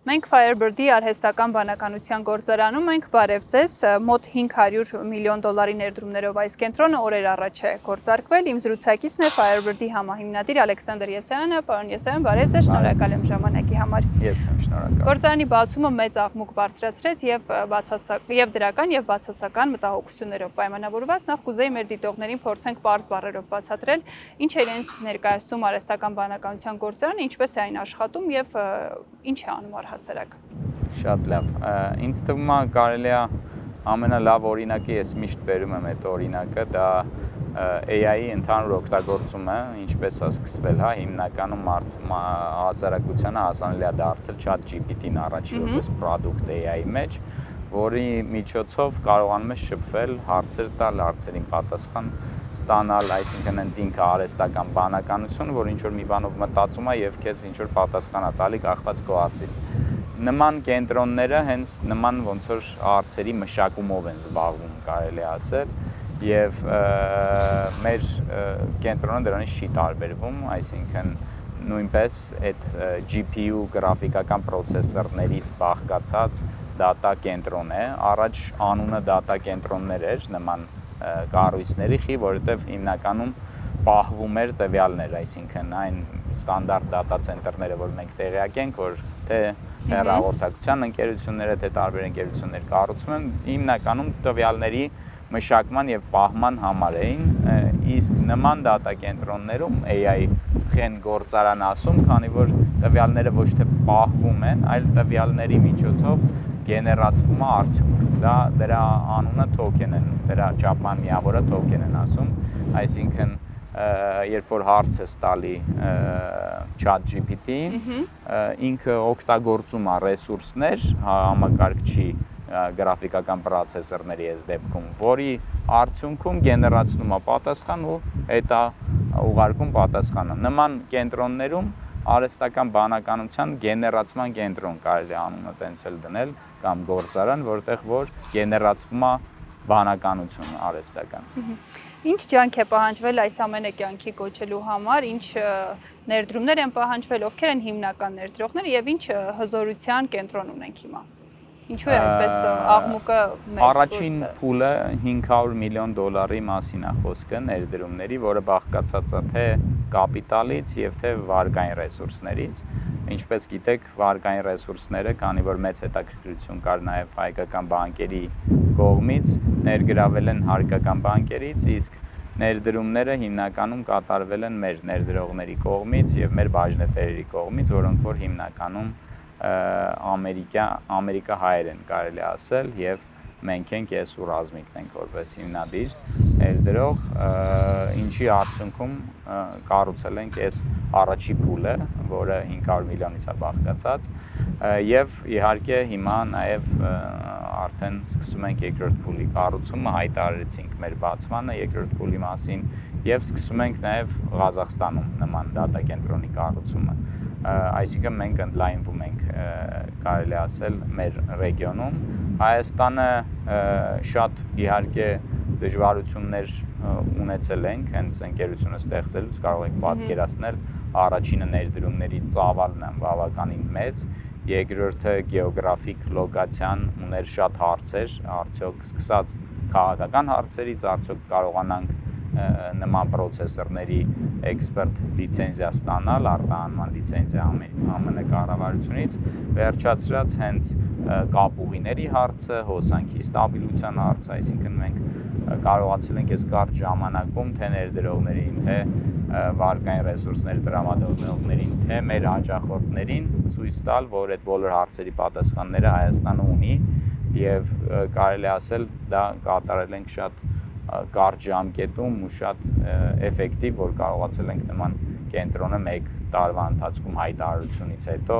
Մենք Firebird-ի արհեստական բանականության գործարանում ենք, բարև ձեզ, մոտ 500 միլիոն դոլարի ներդրումներով այս կենտրոնը օրեր առաջ է գործարկվել, իմ զրուցակիցն է Firebird-ի համահիմնադիր Ալեքսանդր Եսայանը, պարոն Եսայան, բարև ձեզ, շնորհակալ եմ ժամանակի համար։ Ես եմ շնորհակալ։ Գործարանի բացումը մեծ աղմուկ բարձրացրեց եւ դրական եւ բացասական մտահոգություններով պայմանավորված, նախ կուզեի մեր դիտողներին փորձենք պարզ բառերով բացատրել, ինչ է իրենց ներկայացնում արհեստական բանականության գործարանը, ինչպես է այն աշխատում եւ ինչ է անում հասարակ։ Շատ լավ։ Ինձ թվում է կարելի է ամենալավ օրինակը ես միշտ բերում եմ այդ օրինակը, դա AI-ի ընդհանուր օգտագործումը, ինչպես է սկսվել, հա, հիմնականում հասարակությանը հասանելի է դարձել ChatGPT-ն առաջի որպես product AI-ի մեջ, որի միջոցով կարողանում ես շփվել, հարցեր տալ, հարցերին պատասխան ստանալ, այսինքն հենց ինքը արհեստական բանականություն, որ ինչ-որ մի բանով մտածում է եւ քեզ ինչ-որ պատասխան է տալի կախված քո հարցից։ Նման կենտրոնները հենց նման ոնց որ հարցերի մշակումով են զբաղվում, կարելի ասել, եւ մեր կենտրոնը դրանից չի տարբերվում, այսինքն նույնպես այդ GPU գրաֆիկական պրոցեսորներից բաղկացած data կենտրոն է, առաջ անունը data կենտրոններ էր նման կառույցների, որովհետև հիմնականում պահվում էր տվյալներ, այսինքն այն ստանդարտ data center-ները, որ մենք տեղյակ ենք, որ թե հեռահաղորդակցության ընկերությունները, թե տարբեր ընկերություններ կառուցում են, հիմնականում տվյալների մշակման եւ պահման համար էին, իսկ նման data կենտրոններում AI խեն գործարան ասում, քանի որ տվյալները ոչ թե պահվում են, այլ տվյալների միջոցով գեներացվում է արդյունք։ Դա դրա անունը token են, դրա չափման միավորը token են ասում, այսինքն երբ որ հարց է տալի ChatGPT-ին, ինքը օգտագործում է ռեսուրսներ համակարգչի գրաֆիկական պրոցեսորների այս դեպքում, որի արդյունքում գեներացնում է պատասխան ու հետո ուղարկում պատասխանը։ Նման կենտրոններում արհեստական բանականության գեներացման կենտրոն կարելի է անունը տենց էլ դնել կամ գործարան, որտեղ որ գեներացվում է բանականություն արհեստական։ Ինչ ջանք է պահանջվել այս ամենը կյանքի կոչելու համար, ինչ ներդրումներ են պահանջվել, ովքեր են հիմնական ներդրողները եւ ինչ հզորության կենտրոն ունենք հիմա։ Ինչու է այդպես աղմուկը մեծ։ Առաջին փուլը 500 միլիոն դոլարի մասին է խոսքը ներդրումների, որը բաղկացած է թե կապիտալից եւ թե վարկային ռեսուրսներից։ Ինչպես գիտեք, վարկային ռեսուրսները, քանի որ մեծ հետաքրքրություն կար նաեւ հայկական բանկերի կողմից, ներգրավել են հայկական բանկերից, իսկ ներդրումները հիմնականում կատարվել են մեր ներդրողների կողմից եւ մեր բաժնետերերի կողմից, որոնք որ հիմնականում Ամերիկա հայեր են կարելի ասել եւ մենք ենք ես ու ռազմիկն ենք որպես հիմնադիր ներդրող, ինչի արդյունքում կառուցել ենք այս առաջի փուլը, որը 500 միլիոնից է բաղկացած եւ իհարկե հիմա նաեւ արդեն սկսում ենք երկրորդ փուլի կառուցումը, հայտարարեցինք մեր բացմանը երկրորդ փուլի մասին եւ սկսում ենք նաեւ Ղազախստանում նման data կենտրոնի կառուցումը։ Այսինքն մենք ընդլայնվում ենք, կարելի ասել, մեր ռեգիոնում։ Հայաստանը շատ իհարկե դժվարություններ ունեցել ենք, հենց ընկերությունը ստեղծելուց կարող եք պատկերացնել, առաջինը ներդրումների ծավալն է բավականին մեծ, երկրորդը գեոգրաֆիկ լոկացիան ուներ շատ հարցեր, արդյոք սկսած քաղաքական հարցերից, արդյոք կարողանանք նման պրոցեսորների էքսպերտ լիցենզիա ստանալ, արտահանման լիցենզիա ԱՄՆ կառավարությունից, վերջացրած հենց կապուղիների հարցը, հոսանքի ստաբիլության հարցը, այսինքն մենք կարողացել ենք այս կարճ ժամանակում թե ներդրողներին, թե վարկային ռեսուրսներ տրամադրողներին, թե մեր հաճախորդներին ցույց տալ, որ այդ բոլոր հարցերի պատասխանները Հայաստանը ունի եւ կարելի ասել դա կատարել ենք շատ կարճ ժամկետում ու շատ էֆեկտիվ, որ կարողացել ենք նման կենտրոնը մեկ տարվա ընթացքում հայտարարությունից հետո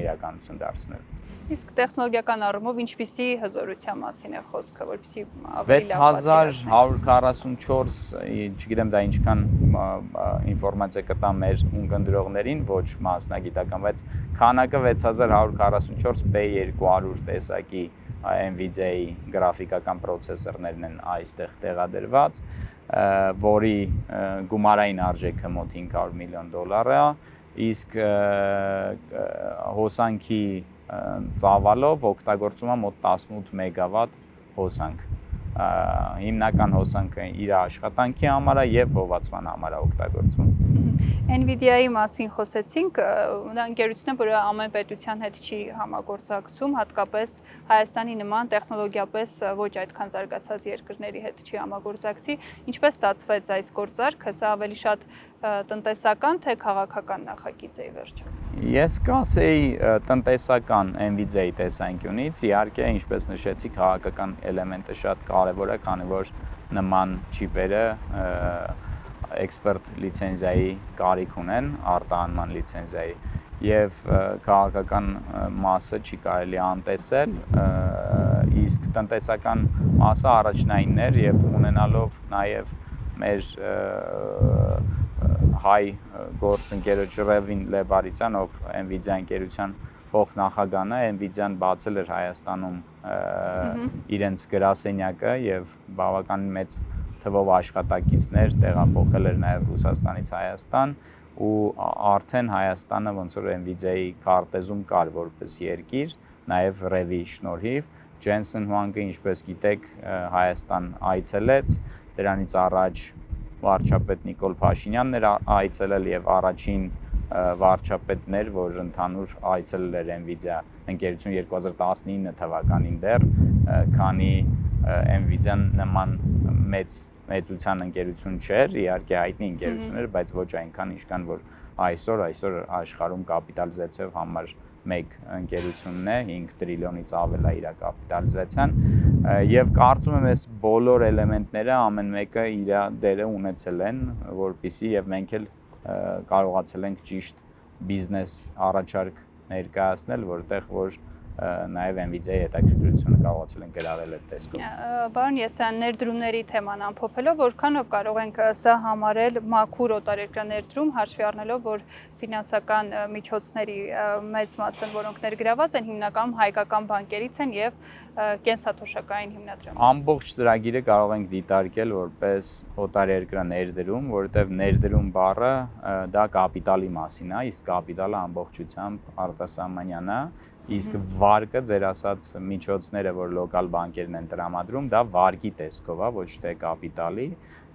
իրականություն դարձնել։ Իսկ տեխնոլոգիական առումով ինչպիսի հզորության մասին է խոսքը, որպեսզի ավելի լավ 6144, չգիտեմ դա ինչքան ինֆորմացիա կտա մեր ունկնդրողներին, ոչ մասնագիտական, բայց քանակը 6144 P200 տեսակի NVIDIA-ի գրաֆիկական պրոցեսորներն են այստեղ տեղադրված, որի գումարային արժեքը մոտ 500 միլիոն դոլար է իսկ հոսանքի ծավալով օգտագործում է մոտ 18 մեգավատ հոսանք։ Հիմնական հոսանքը իր աշխատանքի համար է եւ հովացման համար է օգտագործվում։ NVIDIA-ի մասին խոսեցինք, դա ընկերություն է, որը ամեն պետության հետ չի համագործակցում, հատկապես Հայաստանի նման տեխնոլոգիապես ոչ այդքան զարգացած երկրների հետ չի համագործակցի։ Ինչպես ստացվեց այս գործարքը, սա ավելի շատ տնտեսական թե քաղաքական նախագիծ է վերջը։ Ես կասեի տնտեսական NVIDIA-ի տեսանկյունից, իհարկե, ինչպես նշեցի, քաղաքական էլեմենտը շատ կարևոր է, քանի որ նման չիպերը էքսպերտ լիցենզիայի կարիք ունեն, արտահանման լիցենզիայի, եւ քաղաքական մասը չի կարելի անտեսել, իսկ տնտեսական մասը առաջնայինն էր եւ ունենալով նաեւ մեր հայ գործընկերոջ Revin Lebaritsyan, ով NVIDIA ընկերության փոխնախագահն է, NVIDIA-ն բացել էր Հայաստանում իրենց գրասենյակը եւ բավականին մեծ թվով աշխատակիցներ տեղափոխել էր նաեւ Ռուսաստանից Հայաստան ու արդեն Հայաստանը ոնց որ NVIDIA-ի քարտեզում կար որպես երկիր, նաեւ Revy շնորհիվ Jensen Huang-ը, ինչպես գիտեք, Հայաստան այցելեց, դրանից առաջ վարչապետ Նիկոլ Փաշինյանն էր այցելել եւ առաջին վարչապետն էր, որ ընդհանուր այցելել էր NVIDIA ընկերություն 2019 թվականին դեռ, քանի NVIDIA-ն նման մեծության ընկերություն չէր, իհարկե հայտնի ընկերություն էր, բայց ոչ այնքան ինչքան որ այսօր աշխարհում կապիտալիզացիայով համար մեկ ընկերությունն է, 5 տրիլիոնից ավել է իր կապիտալիզացիան եւ կարծում եմ այս բոլոր էլեմենտները ամեն մեկը իր դերը ունեցել են, որպեսզի եւ մենք էլ կարողացել ենք ճիշտ բիզնես առաջարկ ներկայացնել, որտեղ որ նաև NVIDIA-ի հետաքրքրությունը կարողացել են գրավել այդ տեսքով։ Բարոն Եսյան, ներդրումների թեման ամփոփելով, որքանով կարող ենք սա համարել մաքուր օտարերկրյա ներդրում, հաշվի առնելով, որ ֆինանսական միջոցների մեծ մասը, որոնք ներգրաված են, հիմնականում հայկական բանկերից են եւ կենսաթոշակային հիմնադրամներ։ Ամբողջ ծրագիրը կարող ենք դիտարկել որպես օտարերկրյա ներդրում, որովհետեւ ներդրում բառը դա կապիտալի մասին է, իսկ կապիտալը ամբողջությամբ արտասահմանյան է, իսկ վարկը, ձեր ասած միջոցները, որ լոկալ բանկերն են տրամադրում, դա վարկի տեսքով է, ոչ թե կապիտալի,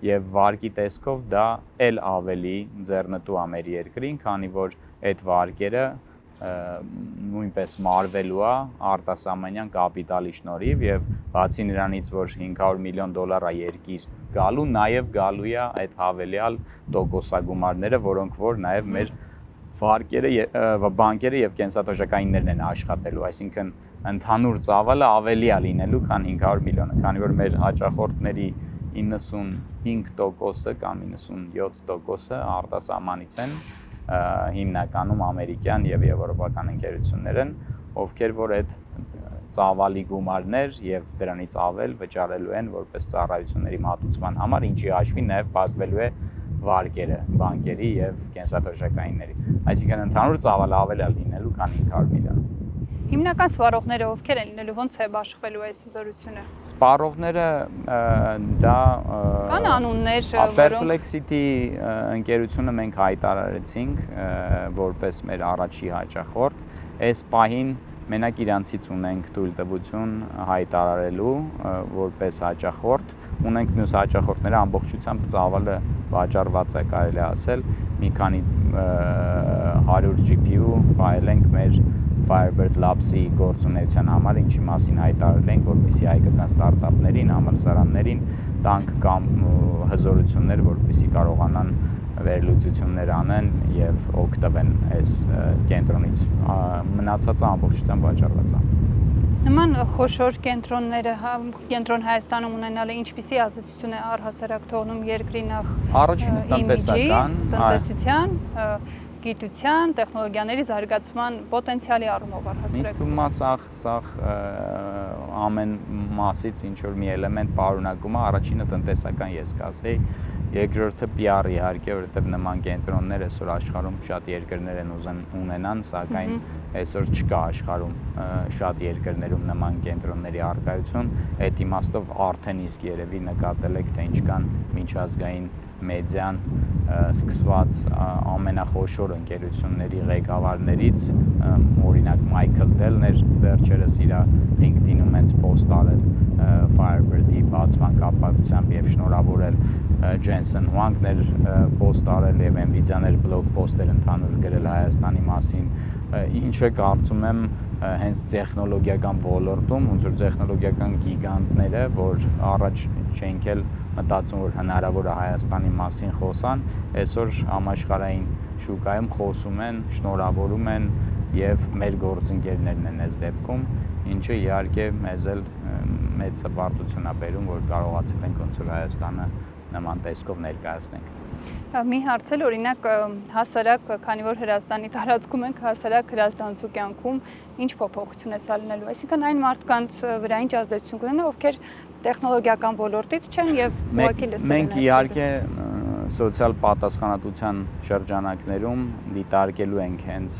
եւ վարկի տեսքով դա էլ ավելի ձեռնտու է մեր երկրին, քանի որ այդ վարկերը նույնպես մարվելու է արտասահմանյան կապիտալի շնորհիվ եւ բացի նրանից, որ $500 միլիոն է երկիր գալու, նաեւ գալու է այդ հավելյալ տոկոսագումարները, որոնք որ նաեւ մեր վարկերը, բանկերը եւ կենսաթոշակայիններն են աշխատելու, այսինքն ընդհանուր ծավալը ավելի է լինելու, քան 500 միլիոնը, քանի որ մեր հաճախորդների 95%-ը կամ 97%-ը արտասահմանից են, հիմնականում ամերիկյան եւ եվրոպական ընկերություններ են, ովքեր որ այդ ծավալի գումարներ եւ դրանից ավել վճարելու են որպես ծառայությունների մատուցման համար, ինչի հաշվին նաեւ փակվելու է վարկերը բանկերի եւ կենսաթոշակայինների։ Այսինքն ընդհանուր ծավալը ավել է լինելու, քան 500 միլիոն։ Հիմնական սպառողները ովքեր են լինելու, ոնց է բաշխվելու այս զորությունը։ Սպառողները դա կան անուններ, Perplexity ընկերությունը մենք հայտարարեցինք որպես մեր առաջի հաճախորդ, այս պահին մենակ իրանցից ունենք թույլտվություն հայտարարելու որպես հաճախորդ, ունենք մյուս հաճախորդները ամբողջությամբ ծավալը վաճառված է կարելի ասել, մի քանի 100 GPU վայել ենք մեր Firebird Labs-ի գործունեության համար, ինչի մասին հայտարարել ենք, որպեսզի հայկական ստարտափներին, համալսարաններին տանք կամ հզորություններ, որպեսզի կարողանան վերլուծություններ անեն եւ օգտվեն այս կենտրոնից, մնացածը ամբողջությամբ վաճառված է։ Նման խոշոր կենտրոնները, կենտրոն Հայաստանում ունենալը ինչպիսի ազդեցություն է առհասարակ թողնում երկրի նախ առաջինը տնտեսական, տնտեսության, գիտության, տեխնոլոգիաների զարգացման պոտենցիալի առումով առհասարակ։ Ինձ թվում է սա ամեն մասից ինչ որ մի էլեմենտ պարունակում է, առաջինը տնտեսական ես կասեի, երկրորդը PR իհարկե, որովհետև նման կենտրոններ այսօր աշխարհում շատ երկրներ են ուզեն ունենան, սակայն այսօր չկա աշխարհում շատ երկրներում նման կենտրոնների առկայություն, այդ իմաստով արդեն իսկ երևի նկատել եք, թե ինչքան միջազգային մեդիան սկսված ամենախոշոր ընկերությունների ղեկավարներից, օրինակ Մայքլ Դելն էր վերջերս իր LinkedIn-ում հենց post արել Firebird-ի բացման կապակցությամբ եւ շնորհավորել Jensen Huang-ն էր post արել եւ Nvidia-ն էր blog post-եր ընդհանուր գրել Հայաստանի մասին, ինչը կարծում եմ հենց տեխնոլոգիական ոլորտում, ոնց որ տեխնոլոգիական գիգանտները, որ առաջ չենք էլ մտածում, որ հնարավոր է Հայաստանի մասին խոսան, այսօր համաշխարհային շուկայում խոսում են, շնորհավորում են եւ մեր գործընկերներն են այս դեպքում, ինչը իհարկե մեզ էլ մեծ հպարտություն է բերում, որ կարողացել ենք ոնց որ Հայաստանը նման տեսքով ներկայացնենք։ Մի հարց էլ օրինակ հասարակ, քանի որ Հրազդանի տարածքում ենք, հասարակ հրազդանցու կյանքում ինչ փոփոխություն է սալնելու, այսինքն այն մարդկանց վրա ինչ ազդեցություն կունենա, ովքեր տեխնոլոգիական ոլորտից չեն եւ ուղղակի լսել են։ Մենք իհարկե սոցիալ պատասխանատվության շրջանակներում դիտարկելու ենք հենց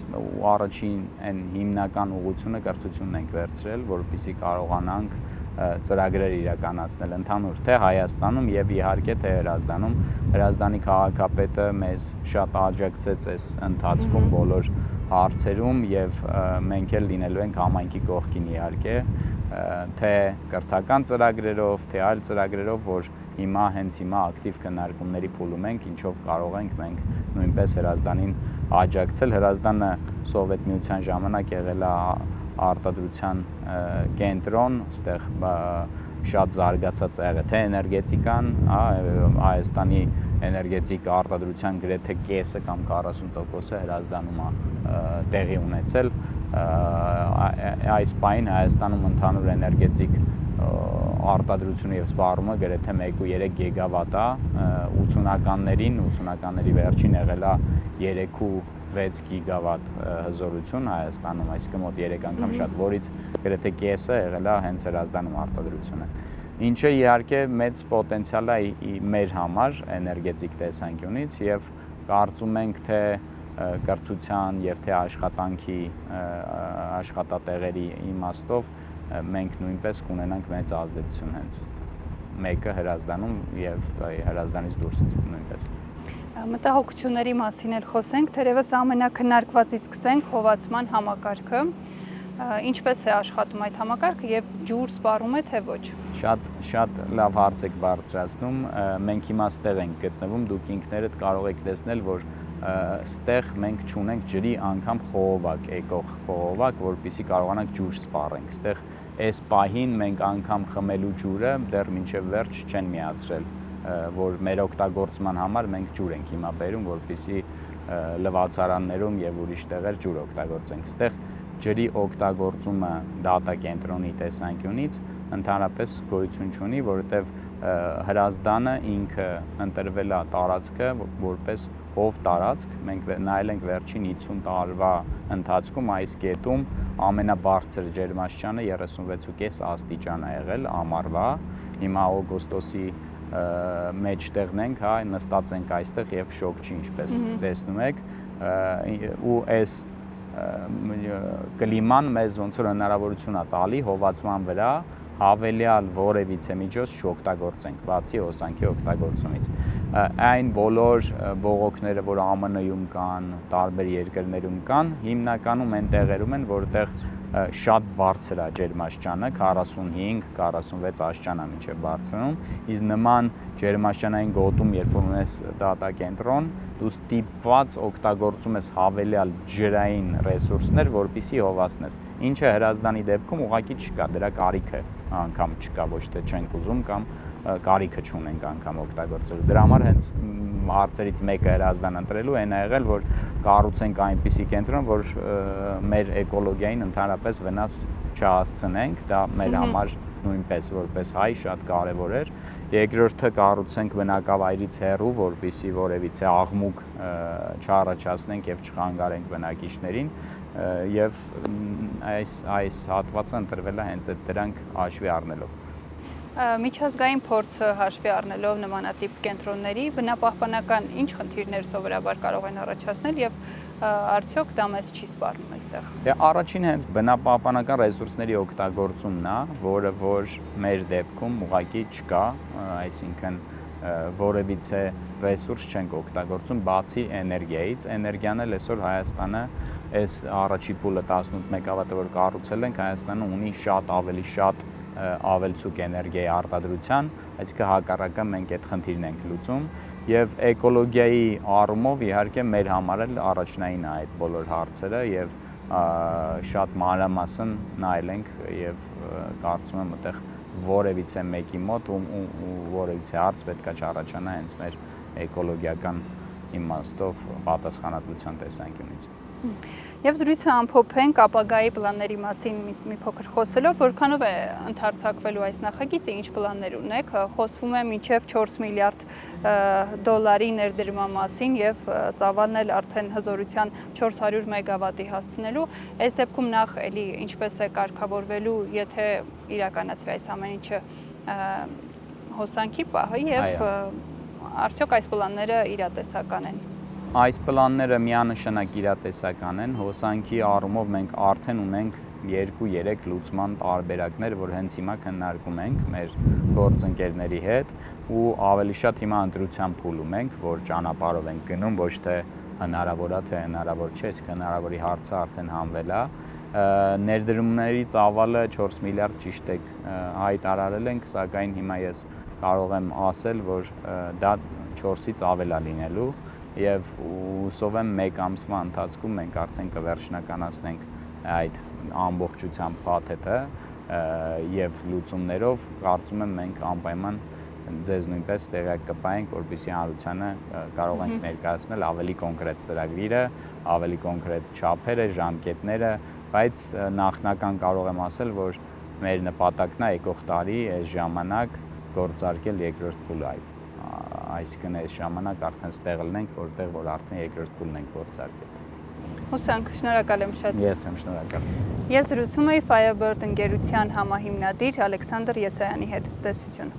առաջին այն հիմնական ուղղությունը կրթությունն ենք վերցրել, որպեսզի կարողանանք ծրագրեր իրականացնել ընդհանուր թե Հայաստանում եւ իհարկե թե Հրազդանում։ Հրազդանի քաղաքապետը մեզ շատ աջակցեց այս ընթացքում բոլոր հարցերում եւ մենք էլ լինելու ենք համայնքի կողքին իհարկե, թե կրթական ծրագրերով, թե այլ ծրագրերով, որ հենց հիմա ակտիվ քննարկումների փուլում ենք, ինչով կարող ենք մենք նույնպես Հրազդանին աջակցել։ Հրազդանը Սովետ միության ժամանակ եղել է արտադրության կենտրոն, այստեղ շատ զարգացած եղել թե էներգետիկան, Հայաստանի էներգետիկ արտադրության գրեթե կեսը կամ 40%-ը Հրազդանում է տեղի ունեցել։ Այս պահին Հայաստանում ընդհանուր էներգետիկ արտադրությունը եւ սպառումը գրեթե 1.3 գիգավատ է, 80-ականների վերջին եղել է 3.6 գիգավատ հզորություն Հայաստանում, այսինքն մոտ 3 անգամ շատ, որից գրեթե կեսը եղել է հենց Հրազդանում արտադրությունը։ Ինչը իհարկե մեծ պոտենցիալ է մեր համար էներգետիկ տեսանկյունից եւ կարծում ենք թե կրթության եւ թե աշխատանքի աշխատատեղերի իմաստով մենք նույնպես կունենանք մեծ ազդեցություն հենց մեկը Հրազդանում եւ Հրազդանից դուրս նույնպես։ Մտահոգությունների մասին էլ խոսենք, թերևս ամենակնարկվածից սկսենք հովացման համակարգը, ինչպես է աշխատում այդ համակարգը եւ ջուր սպառում է թե ոչ։ Շատ լավ հարց եք բարձրացնում, մենք հիմա ստեղ ենք գտնվում, դուք ինքներդ կարող եք տեսնել, որ ստեղ մենք չունենք ջրի անգամ խողովակ, էկող խողովակ, որպեսզի կարողանանք ջուր սպառենք։ Ստեղ այս պահին մենք անգամ խմելու ջուրը դեռ մինչև վերջ չեն միացրել, որ մեր օգտագործման համար մենք ջուր ենք հիմա բերում, որպեսզի լվացարաններում եւ ուրիշ տեղեր ջուր օգտագործենք։ Ստեղ ջրի օգտագործումը դատա կենտրոնի տեսանկյունից ընդհանրապես գոյություն չունի, որովհետեւ Հրազդանը ինքը ընտրվել է տարածքը որպես հով տարածք, մենք նայել ենք վերջին 50 տարվա ընթացքում այս կետում ամենաբարձր ջերմաստիճանը 36.5 աստիճան է եղել ամառվա, հիմա օգոստոսի մեջտեղն ենք, նստած ենք այստեղ եւ շոկ չի, ինչպես տեսնում եք, ու այս կլիման մեզ ոնց որ հնարավորություն է տալի հովացման վրա հավելյալ որևիցե միջոց չօգտագործենք, բացի հոսանքի օգտագործումից։ Այն բոլոր բողոքները, որ ԱՄՆ-ում կան, տարբեր երկրներում կան, հիմնականում այն տեղերում են, որտեղ շատ բարձր է ջերմաստիճանը, 45-46 աստիճան է մինչև բարձրանում, իսկ նման ջերմաստիճանային գոտում, երբ որ ունես դատա կենտրոն, դու ստիպված օգտագործում ես հավելյալ ջրային ռեսուրսներ, որպեսզի հովացնես, ինչը Հրազդանի դեպքում ուղղակի չկա, դրա կարիքը անգամ չկա, ոչ թե չենք ուզում կամ կարիքը չունենք անգամ օգտագործելու։ Դրա համար հենց հարցերից մեկը Հրազդան ընտրելու այն ա եղել, որ կառուցենք այնպիսի կենտրոն, որ մեր էկոլոգիային ընդհանրապես վնաս չհասցնենք, դա մեր համար նույնպես որպես հայ շատ կարևոր էր։ Երկրորդը կառուցենք բնակավայրից հեռու, որպեսզի որևիցե աղմուկ չառաջացնենք եւ չխանգարենք բնակիչներին, եւ այս հատվածը ընտրվել է հենց այդ դրանք հաշվի առնելով։ Միջազգային փորձը հաշվի առնելով նմանատիպ կենտրոնների բնապահպանական ինչ խնդիրներ սովորաբար կարող են առաջացնել եւ արդյոք դա մեզ չի սպառնում այստեղ։ Դե առաջին հենց բնապահպանական ռեսուրսների օգտագործումն է, որը որ մեր դեպքում ուղղակի չկա, այսինքն որևիցե ռեսուրս չենք օգտագործում բացի էներգիայից։ Էներգիան էլ այսօր Հայաստանը այս առաջի փուլը 18 մեգավատը որ կառուցել ենք, Հայաստանը ունի ավելի շատ ավելցուկ էներգիայի արտադրության, այսինքն հակառակը մենք այդ խնդիրն ենք լուծում եւ էկոլոգիայի առումով իհարկե մեր համար էլ առաջնային է այդ բոլոր հարցերը եւ շատ մանրամասն նայել ենք եւ կարծում եմ այդտեղ որևիցե մեկի մոտ ու որևիցե հարց պետք է չառաջանա հենց մեր էկոլոգիական իմաստով պատասխանատվության տեսանկյունից։ Եվ զրույցը ամփոփենք ապագայի պլանների մասին մի փոքր խոսելով, որքանով է ընդարձակվելու այս նախագիծը, ինչ պլաններ ունեք, խոսվում է մինչև 4 միլիարդ դոլարի ներդրման մասին եւ ծավալն էլ արդեն հզորության 400 մեգավատի հասցնելու, այս դեպքում նախ էլի ինչպես է կարգավորվելու, եթե իրականացվի այս ամեն ինչը հոսանքի պահը եւ արդյոք այս պլանները իրատեսական են։ Այս պլանները միանշանակ իրատեսական են, հոսանքի առումով մենք արդեն ունենք 2-3 լուծման տարբերակներ, որ հենց հիմա քննարկում ենք մեր գործընկերների հետ ու ավելի շատ հիմա ընտրության փուլում ենք, որ ճանապարհով ենք գնում, ոչ թե հնարավոր է, թե հնարավոր չէ, իսկ հնարավորի հարցը արդեն հանվել է։ Ներդրումների ծավալը 4 միլիարդ ճիշտ եք հայտարարել ենք, սակայն հիմա ես կարող եմ ասել, որ դա 4-ից ավել է լինելու եւ հուսով եմ 1 ամսվա ընթացքում մենք արդեն կվերջնականացնենք այդ ամբողջությամբ փաթեթը եւ լուծումներով կարծում եմ մենք անպայման ձեզ նույնպես տեղյակ կպայենք, որպեսզի հանրությանը կարող ենք ներկայացնել ավելի կոնկրետ ծրագիրը, ավելի կոնկրետ չափերը, ժամկետները, բայց նախնական կարող եմ ասել, որ մեր նպատակն է եկող տարի այս ժամանակ գործարկել երկրորդ փուլը այսինքն այս ժամանակ արդեն ստեղ լինենք, որ արդեն երկրորդ փուլն ենք գործարկել։ Հուսանք, շնորհակալ եմ շատ։ Ես եմ շնորհակալ։ Ես զրուցում էի Firebird ընկերության համահիմնադիր Ալեքսանդր Եսայանի հետ։ Ցտեսություն։